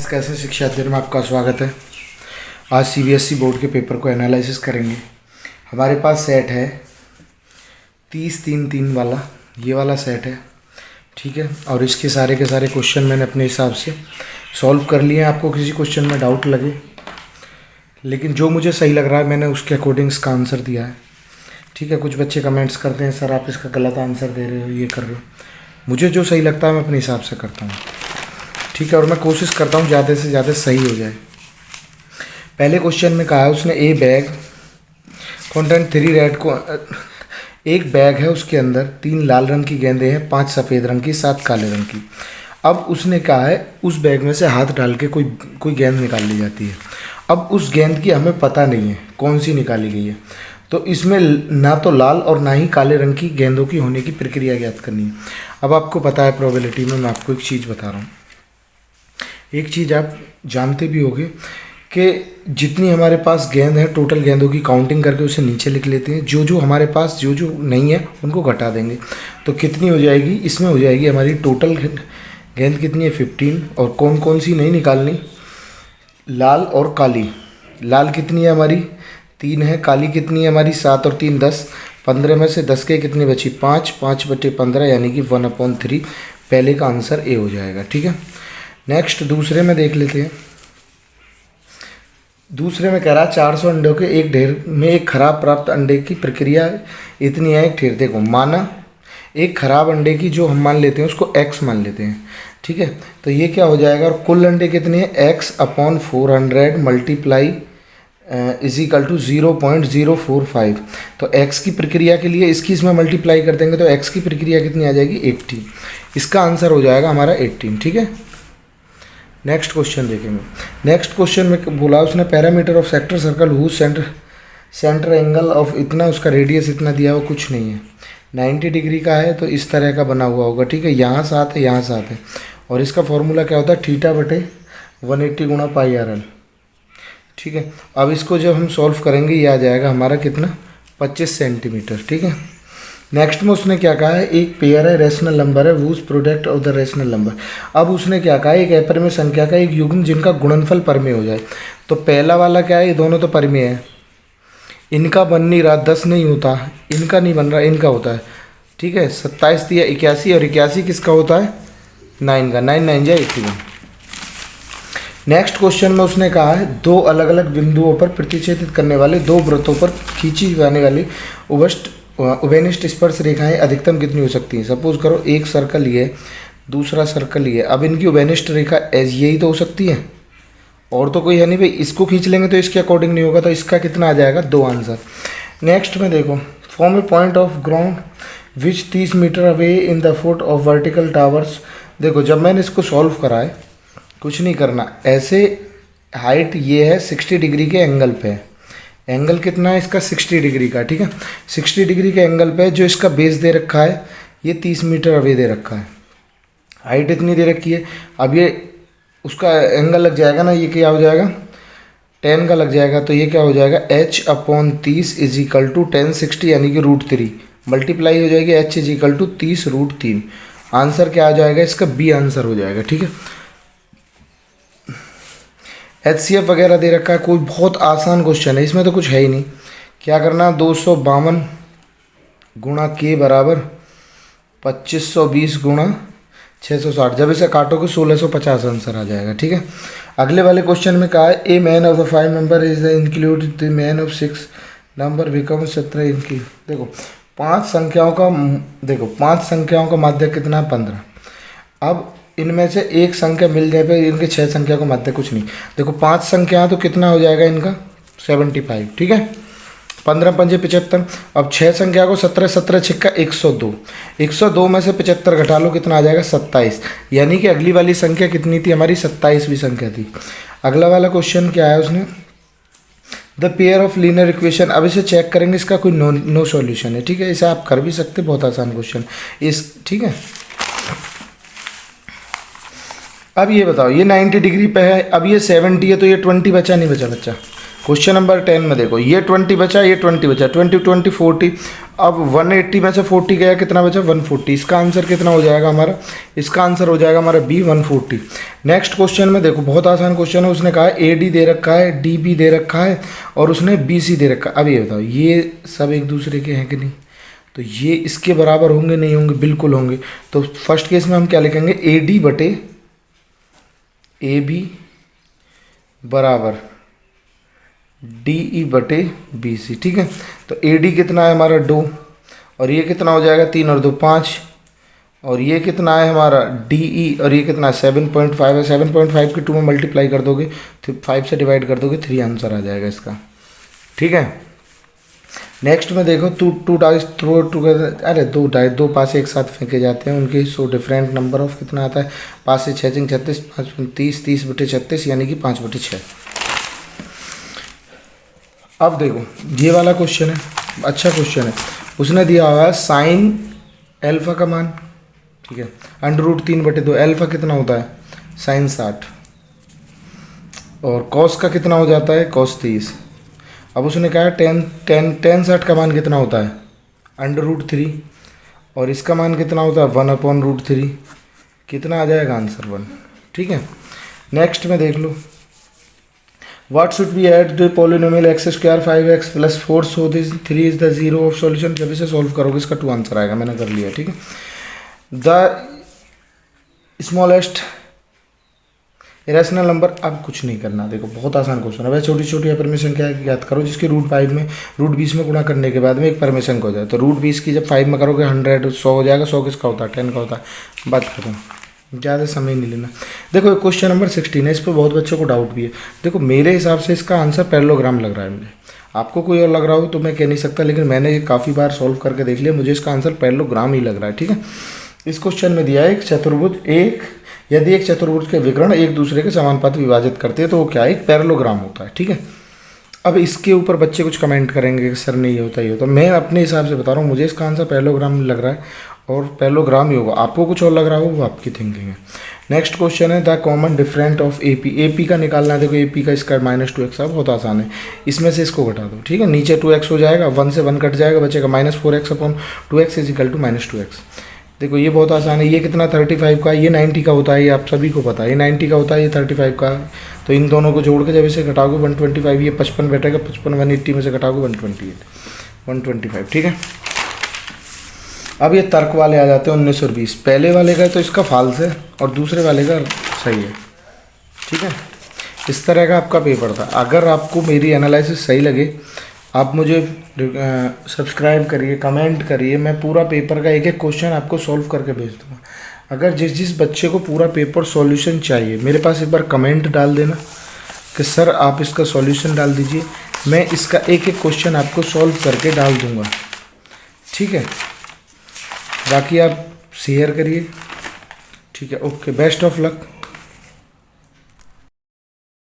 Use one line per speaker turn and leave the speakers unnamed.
कैसे शिक्षा अध्ययन में आपका स्वागत है। आज सीबीएसई बोर्ड के पेपर को एनालिसिस करेंगे। हमारे पास सेट है 30-3-3 वाला, ये वाला सेट है, ठीक है। और इसके सारे के सारे क्वेश्चन मैंने अपने हिसाब से सॉल्व कर लिए हैं। आपको किसी क्वेश्चन में डाउट लगे, लेकिन जो मुझे सही लग रहा है मैंने उसके अकॉर्डिंग इसका आंसर दिया है, ठीक है। कुछ बच्चे कमेंट्स करते हैं सर आप इसका गलत आंसर दे रहे हो, ये कर रहे हो। मुझे जो सही लगता है मैं अपने हिसाब से करता हूँ, ठीक है। और मैं कोशिश करता हूँ ज़्यादा से ज़्यादा सही हो जाए। पहले क्वेश्चन में कहा है उसने ए बैग कंटेंट 3 रेड को, एक बैग है उसके अंदर 3 लाल रंग की गेंदें हैं, 5 सफ़ेद रंग की, 7 काले रंग की। अब उसने कहा है उस बैग में से हाथ डाल के कोई गेंद निकाल ली जाती है। अब उस गेंद की हमें पता नहीं है कौन सी निकाली गई है, तो इसमें ना तो लाल और ना ही काले रंग की गेंदों की होने की प्रक्रिया ज्ञात करनी है। अब आपको पता है प्रोबेबिलिटी में मैं आपको एक चीज़ बता रहा हूँ। एक चीज़ आप जानते भी होंगे कि जितनी हमारे पास गेंद है टोटल गेंदों की काउंटिंग करके उसे नीचे लिख लेते हैं। जो हमारे पास जो नहीं है उनको घटा देंगे, तो कितनी हो जाएगी, इसमें हो जाएगी हमारी टोटल गेंद कितनी है 15। और कौन कौन सी नहीं निकालनी, लाल और काली। लाल कितनी है हमारी 3 है, काली कितनी है हमारी 7 और 3 10, 15 में से 10 के कितनी बची 5, 5/15 यानी कि 1/3। पहले का आंसर ए हो जाएगा, ठीक है। नेक्स्ट दूसरे में देख लेते हैं। दूसरे में कह रहा है 400 अंडों के एक ढेर में एक खराब प्राप्त अंडे की प्रक्रिया इतनी है एक ढेर। देखो माना एक खराब अंडे की जो हम मान लेते हैं उसको x मान लेते हैं, ठीक है। तो ये क्या हो जाएगा, और कुल अंडे कितने हैं x/400 मल्टीप्लाई = 0.045। तो x की प्रक्रिया के लिए इसकी इसमें मल्टीप्लाई कर देंगे तो x की प्रक्रिया कितनी आ जाएगी 18। इसका आंसर हो जाएगा हमारा 18, ठीक है। नेक्स्ट क्वेश्चन देखेंगे। नेक्स्ट क्वेश्चन में बोला उसने parameter of sector circle who centre angle of इतना, उसका रेडियस इतना दिया हुआ कुछ नहीं है, 90 डिग्री का है, तो इस तरह का बना हुआ होगा, ठीक है। यहाँ 7 है, यहाँ 7 है, और इसका फॉर्मूला क्या होता है θ/180 गुणा πRL, ठीक है। अब इसको जब हम सॉल्व करेंगे ये आ जाएगा हमारा कितना 25 सेंटीमीटर, ठीक है। नेक्स्ट में उसने क्या कहा है, एक पेयर है रेशनल नंबर है whose product of the rational number. अब उसने क्या कहा है, एक अपरिमेय संख्या का एक युग्म जिनका गुणनफल परिमेय हो जाए। तो पहला वाला क्या है, ये दोनों तो परिमेय है, इनका बन नहीं रहा, 10 नहीं होता, इनका नहीं बन रहा, इनका होता है, ठीक है। 27 दिया 81, और 81 किसका होता है 9 का, 9 9 जाए 81। नेक्स्ट क्वेश्चन में उसने कहा है 2 अलग अलग बिंदुओं पर प्रतिच्छेदित करने वाले 2 वृत्तों पर खींची जाने वाली उभयनिष्ठ स्पर्श रेखाएं अधिकतम कितनी हो सकती हैं। सपोज करो एक सर्कल ये, दूसरा सर्कल ये, अब इनकी उभयनिष्ठ रेखा यही तो हो सकती है, और तो कोई है नहीं भाई। इसको खींच लेंगे तो इसके अकॉर्डिंग नहीं होगा, तो इसका कितना आ जाएगा 2 आंसर। नेक्स्ट में देखो from a point of ground which 30 meter away in the foot of vertical towers. देखो जब मैंने इसको सॉल्व करा है, कुछ नहीं करना, ऐसे हाइट ये है 60 डिग्री के एंगल पे है, एंगल कितना है इसका 60 डिग्री का, ठीक है। 60 डिग्री के एंगल पे जो इसका बेस दे रखा है ये 30 मीटर अवे दे रखा है, हाइट इतनी दे रखी है। अब ये उसका एंगल लग जाएगा ना, ये क्या हो जाएगा 10 का लग जाएगा, तो ये क्या हो जाएगा h/30 = 1060 यानी कि √3 मल्टीप्लाई हो जाएगी h = 30 √3। आंसर क्या आ जाएगा इसका बी आंसर हो जाएगा, ठीक है। HCF वगैरह दे रखा है, कोई बहुत आसान क्वेश्चन है, इसमें तो कुछ है ही नहीं। क्या करना 252 गुणा k बराबर 2520 गुणा 660, जब इसे काटोगे 1650 आंसर आ जाएगा, ठीक है। अगले वाले क्वेश्चन में कहा है a man of the 5 number is include the man of 6 number become 17 इनकी। देखो 5 संख्याओं का माध्य कितना है 15। अब इनमें से एक संख्या मिल जाए पे इनके 6 संख्या को माध्य कुछ नहीं। देखो 5 संख्या तो कितना हो जाएगा इनका 75, ठीक है। 15 पंजे 75। अब 6 संख्या को 17 17 छिक्का 102, 102 में से 75 घटा लो कितना आ जाएगा 27, यानी कि अगली वाली संख्या कितनी थी हमारी 27वीं संख्या थी। अगला वाला क्वेश्चन क्या है उसने, the pair of linear equation. अब इसे चेक करेंगे, इसका कोई नो सॉल्यूशन है, ठीक है। इसे आप कर भी सकते, बहुत आसान क्वेश्चन इस, ठीक है। अब ये बताओ ये 90 डिग्री पे है, अब ये 70 है, तो ये 20 बचा नहीं बचा बच्चा, क्वेश्चन नंबर 10 में देखो, ये 20 बचा, ये 20 बचा, 20 20 40। अब 180 में से 40 गया, कितना बचा 140। इसका आंसर कितना हो जाएगा हमारा, इसका आंसर हो जाएगा हमारा बी 140। नेक्स्ट क्वेश्चन में देखो, बहुत आसान क्वेश्चन है। उसने कहा ए डी दे रखा है, डी बी दे रखा है और उसने बी सी दे रखा है। अब ये बताओ, ये सब एक दूसरे के हैं कि नहीं? तो ये इसके बराबर होंगे, नहीं होंगे? बिल्कुल होंगे। तो फर्स्ट केस में हम क्या लिखेंगे, ए डी बटे ए बी बराबर डी ई बटे बी सी। ठीक है, तो ए डी कितना है हमारा 2 और ये कितना हो जाएगा 3 और 2 5 और ये कितना है हमारा डी ई और ये कितना है 7.5 है। 7.5 के 2 में मल्टीप्लाई कर दोगे, 5 से डिवाइड कर दोगे, 3 आंसर आ जाएगा इसका। ठीक है, नेक्स्ट में देखो, टू डाइस थ्रो टूगेदर, अरे दो पासे एक साथ फेंके जाते हैं उनके। सो डिफरेंट नंबर ऑफ कितना आता है, 5 से 6 36, 5 30, 30 बटे 36 यानी कि 5 बटे 6। अब देखो ये वाला क्वेश्चन है, अच्छा क्वेश्चन है। उसने दिया हुआ है साइन एल्फा का मान, ठीक है, √3 बटे 2। एल्फा कितना होता है साइन 60 और कॉस का कितना हो जाता है कॉस 30। अब उसने कहा tan 60 का मान कितना होता है √3 और इसका मान कितना होता है 1/√3। कितना आ जाएगा आंसर 1। ठीक है, नेक्स्ट में देख लो, What should be add to polynomial x² 5x + 4 so this 3 is the zero of solution। जब इसे सॉल्व करोगे इसका 2 आंसर आएगा, मैंने कर लिया। ठीक है, द स्मॉलेस्ट इरेशनल नंबर। अब कुछ नहीं करना, देखो बहुत आसान क्वेश्चन है। वह छोटी छोटी परमिशन क्या है याद करो, जिसके √5 में √20 में गुणा करने के बाद में एक परमिशन हो जाए। तो √20 की जब 5 में करोगे 100 हो जाएगा। 100 किसका होता है 10 का होता है। बात खत्म, ज़्यादा समय नहीं लेना। देखो क्वेश्चन नंबर 16 है, इस पर बहुत बच्चों को डाउट भी है। देखो मेरे हिसाब से इसका आंसर पैरेललोग्राम लग रहा है मुझे, आपको कोई और लग रहा हो तो मैं कह नहीं सकता, लेकिन मैंने काफ़ी बार सॉल्व करके देख लिया, मुझे इसका आंसर पैरेललोग्राम ही लग रहा है। ठीक है, इस क्वेश्चन में दिया है एक चतुर्भुज यदि एक चतुर्भुज के विकर्ण एक दूसरे के समानुपाती विभाजित करते हैं तो वो क्या है, एक पैरेललोग्राम होता है। ठीक है, अब इसके ऊपर बच्चे कुछ कमेंट करेंगे कि सर नहीं होता ही होता। मैं अपने हिसाब से बता रहा हूँ, मुझे इसका आंसर पैरेललोग्राम लग रहा है और पैरेललोग्राम ही होगा। आपको कुछ और लग रहा हो वो आपकी थिंकिंग है। नेक्स्ट क्वेश्चन है the common different of A P का निकालना है। देखो ए पी का स्क्वायर -2x है, बहुत आसान है। इसमें से इसको घटा दो, ठीक है, नीचे 2x हो जाएगा, 1 से 1 कट जाएगा, बचेगा -4x/2x = -2x। देखो ये बहुत आसान है। ये कितना 35 का, ये 90 का होता है, ये आप सभी को पता है। ये 90 का होता है, ये 35 का। तो इन दोनों को जोड़ के जब इसे घटाओगे 125, ये 55 बैठेगा। 55 180 में से घटाओगे 125। ठीक है, अब ये तर्क वाले आ जाते हैं 19 और 20। पहले वाले का तो इसका फाल्स है और दूसरे वाले का सही है। ठीक है, इस तरह का आपका पेपर था। अगर आपको मेरी एनालिसिस सही लगे आप मुझे सब्सक्राइब करिए, कमेंट करिए, मैं पूरा पेपर का एक एक क्वेश्चन आपको सॉल्व करके भेज दूँगा। अगर जिस बच्चे को पूरा पेपर सॉल्यूशन चाहिए मेरे पास एक बार कमेंट डाल देना कि सर आप इसका सॉल्यूशन डाल दीजिए, मैं इसका एक एक क्वेश्चन आपको सॉल्व करके डाल दूँगा। ठीक है, बाकी आप शेयर करिए। ठीक है, ओके, बेस्ट ऑफ लक।